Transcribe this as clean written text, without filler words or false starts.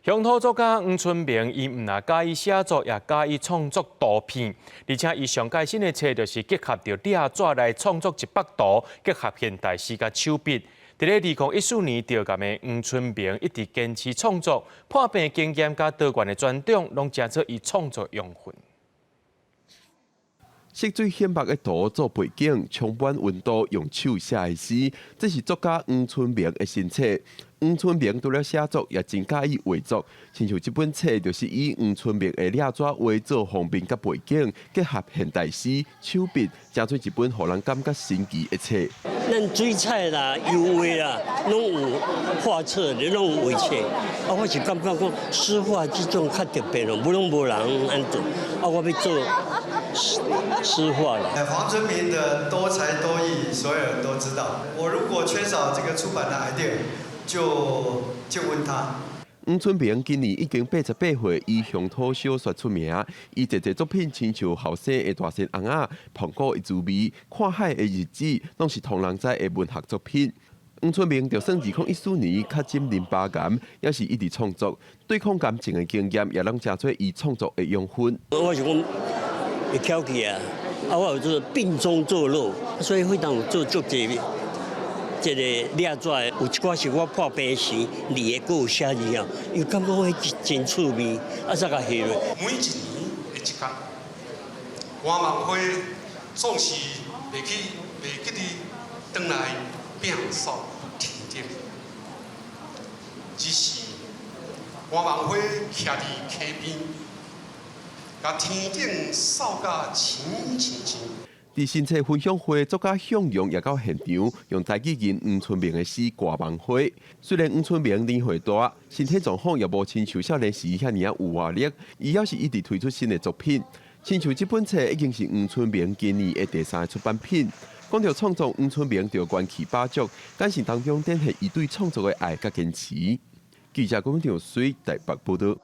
乡土作家黄春明，伊唔但介意写作，也介意创作图片，而且伊上界新的册就是结合着猎纸来创作100图，结合现代诗甲手笔。伫咧2014年调监的黄春明一直坚持创作，破病经验甲多元的专长，拢成做伊创作养分。 色水显白的图做背景，充满温度，用手写的诗，这是作家黄春明的新册。黄春明除了写作，也真介意画作，亲像这本册就是以黄春明的猎纸画做封面甲背景，结合现代诗、手笔，成做一本互人感觉神奇的册。咱水彩啦、油画啦，拢有画册，拢有画册。啊，我是感觉讲诗画这种较特别咯，无人安做。啊，我要做诗画啦。黄春明的多才多艺，所有人都知道。我如果缺少这个出版的 idea， 就问他。黄春明今年已经88岁，以乡土小说出名。伊一作作品亲像后生的大仙翁仔、澎湖的滋味、看海的日子，拢是同人知的文学作品。黄春明就算2014年确诊淋巴癌，也是一直创作。对抗癌症的经验，也拢成做伊创作的养分。我是讲会翘起啊，我有做病中作乐，所以会当有做足济。 这个猎纸有一寡是我破病时离的，有写字啊，又感觉迄真趣味，啊，再甲下落。每一年的一天，我梦花总是袂记得转来摒扫天顶，只是我梦花徛伫溪边，甲天顶扫甲清清清。 伫新册分享会，作家向阳也到现场，用台语言黄春明的诗《挂梦花》。虽然黄春明年岁大，身体状况也无亲像少年时遐尔有活力，伊也是一直推出新的作品。亲像这本册已经是黄春明今年的第3个出版品。讲到创作，黄春明就元气百足，感情当中展现伊对创作的爱甲坚持。记者郭文长随台北报道。